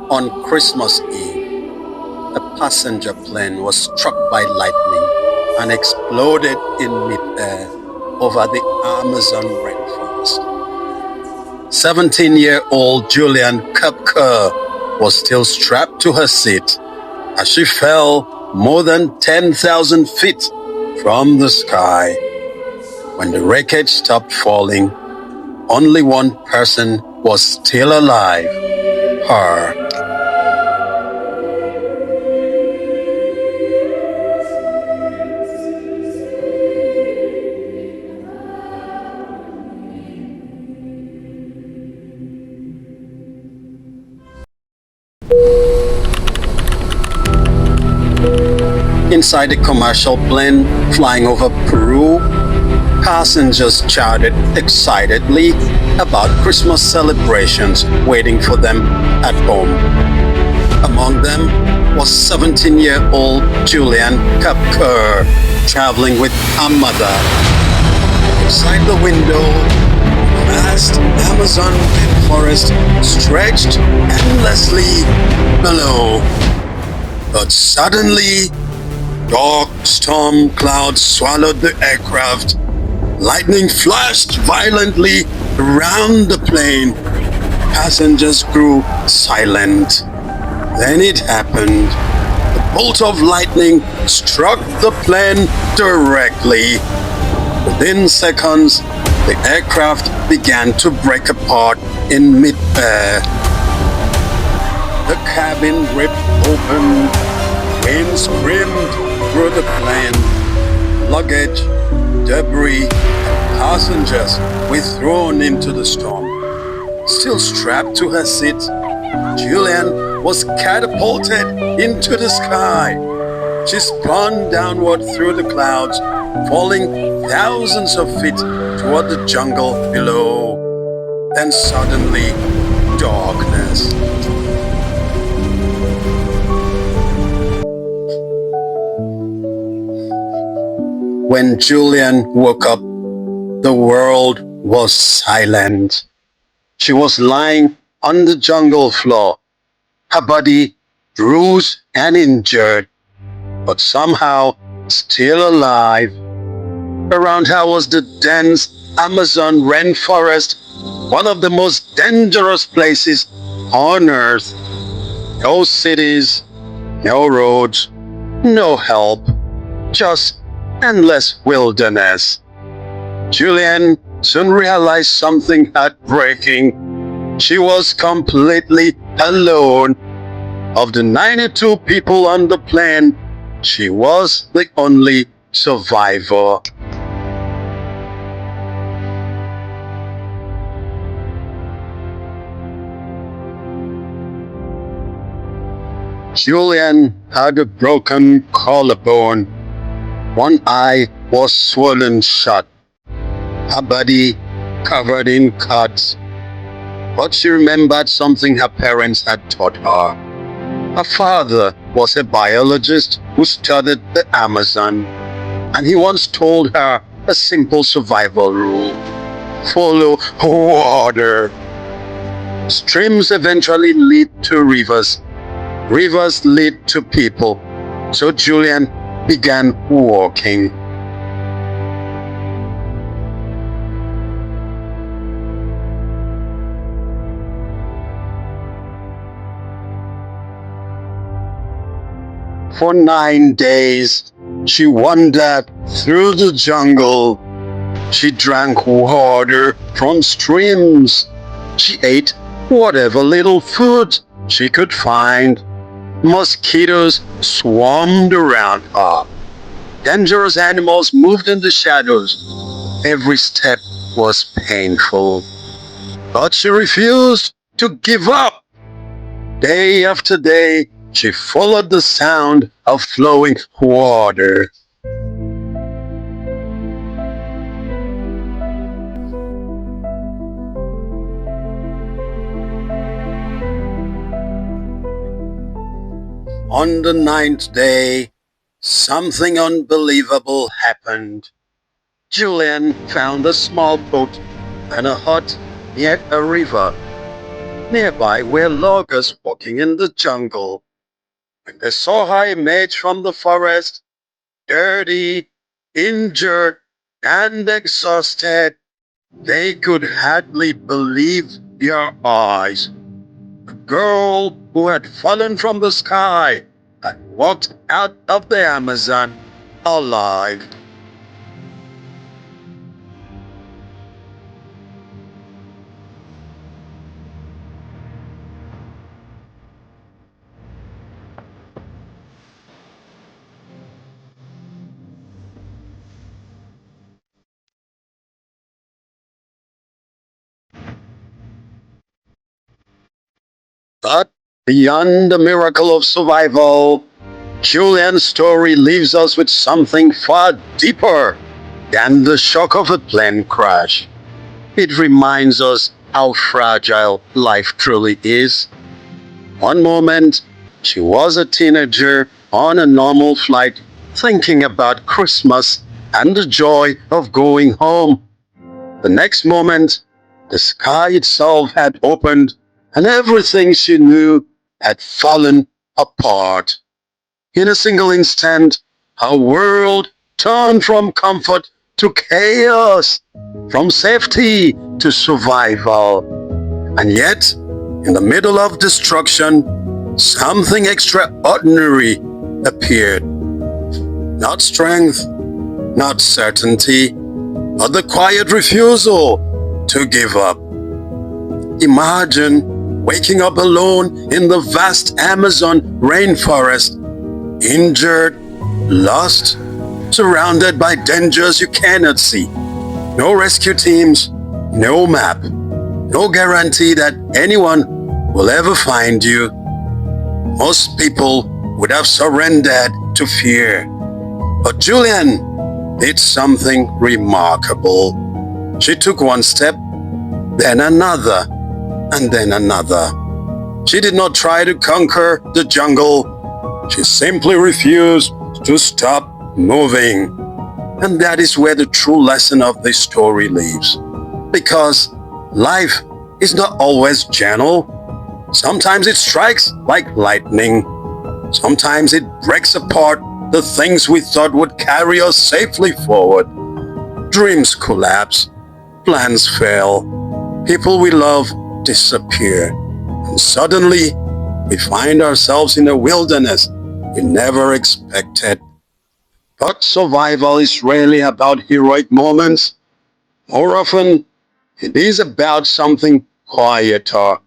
On Christmas Eve, a passenger plane was struck by lightning and exploded in midair over the Amazon rainforest. 17-year-old Juliane Koepcke was still strapped to her seat as she fell more than 10,000 feet from the sky. When the wreckage stopped falling, only one person was still alive, her. Inside the commercial plane flying over Peru, passengers chatted excitedly about Christmas celebrations waiting for them at home. Among them was 17-year-old Juliane Koepcke, traveling with her mother. Outside the window, the vast Amazon rainforest stretched endlessly below. But suddenly, dark storm clouds swallowed the aircraft. Lightning flashed violently around the plane. Passengers grew silent. Then it happened. A bolt of lightning struck the plane directly. Within seconds, the aircraft began to break apart in mid-air. The cabin ripped open. Wind screamed through the plane. Luggage, debris, and passengers were thrown into the storm. Still strapped to her seat, Juliane was catapulted into the sky. She spun downward through the clouds, falling thousands of feet toward the jungle below. Then suddenly, darkness. When Juliane woke up, the world was silent. She was lying on the jungle floor, her body bruised and injured, but somehow still alive. Around her was the dense Amazon rainforest, one of the most dangerous places on earth. No cities, no roads, no help, just endless wilderness. Juliane soon realized something heartbreaking. She was completely alone. Of the 92 people on the plane, she was the only survivor. Juliane had a broken collarbone. One eye was swollen shut. Her body covered in cuts. But she remembered something her parents had taught her. Her father was a biologist who studied the Amazon, and he once told her a simple survival rule: follow water. Streams eventually lead to rivers. Rivers lead to people. So Juliane began walking. For 9 days, she wandered through the jungle. She drank water from streams. She ate whatever little food she could find. Mosquitoes swarmed around her. Dangerous animals moved in the shadows. Every step was painful. But she refused to give up. Day after day, she followed the sound of flowing water. On the 9th day, something unbelievable happened. Juliane found a small boat and a hut near a river. Nearby were loggers walking in the jungle. When they saw her emerge from the forest, dirty, injured, and exhausted, they could hardly believe their eyes. The girl who had fallen from the sky had walked out of the Amazon alive. But beyond the miracle of survival, Julian's story leaves us with something far deeper than the shock of a plane crash. It reminds us how fragile life truly is. One moment, she was a teenager on a normal flight, thinking about Christmas and the joy of going home. The next moment, the sky itself had opened and everything she knew had fallen apart. In a single instant, her world turned from comfort to chaos, from safety to survival. And yet, in the middle of destruction, something extraordinary appeared. Not strength, not certainty, but the quiet refusal to give up. Imagine waking up alone in the vast Amazon rainforest, injured, lost, surrounded by dangers you cannot see. No rescue teams, no map, no guarantee that anyone will ever find you. Most people would have surrendered to fear. But Juliane did something remarkable. She took one step, then another, and then another. She did not try to conquer the jungle. She simply refused to stop moving. And that is where the true lesson of this story lives. Because life is not always gentle. Sometimes it strikes like lightning. Sometimes it breaks apart the things we thought would carry us safely forward. Dreams collapse, plans fail, people we love disappear, and suddenly we find ourselves in a wilderness we never expected. But survival is rarely about heroic moments. More often, it is about something quieter,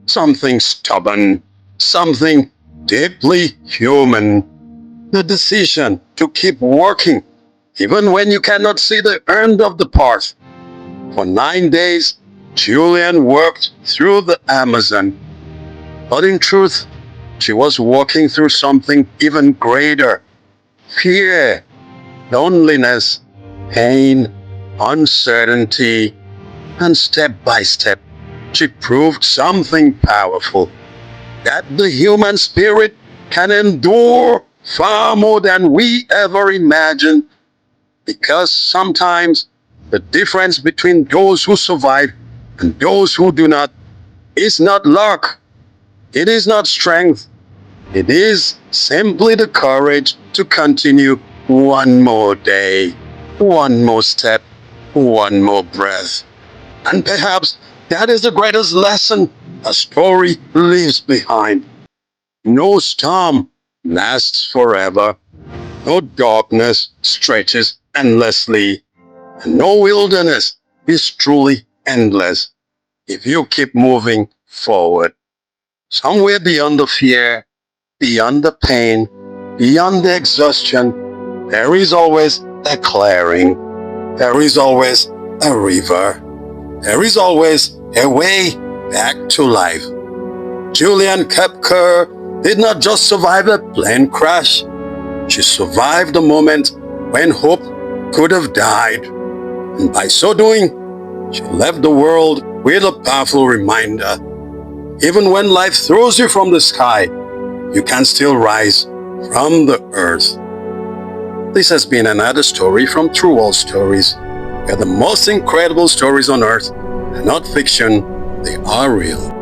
something stubborn, something deeply human. The decision to keep working, even when you cannot see the end of the path. For 9 days, Juliane worked through the Amazon. But in truth, she was walking through something even greater. Fear, loneliness, pain, uncertainty, and step by step, she proved something powerful. That the human spirit can endure far more than we ever imagined. Because sometimes the difference between those who survive and those who do not is not luck. It is not strength. It is simply the courage to continue one more day, one more step, one more breath. And perhaps that is the greatest lesson a story leaves behind. No storm lasts forever. No darkness stretches endlessly. And no wilderness is truly endless if you keep moving forward. Somewhere beyond the fear, beyond the pain, beyond the exhaustion, there is always a clearing. There is always a river. There is always a way back to life. Juliane Koepcke did not just survive a plane crash. She survived the moment when hope could have died. And by so doing, she left the world with a powerful reminder. Even when life throws you from the sky, you can still rise from the earth. This has been another story from True World Stories, where the most incredible stories on earth are not fiction, they are real.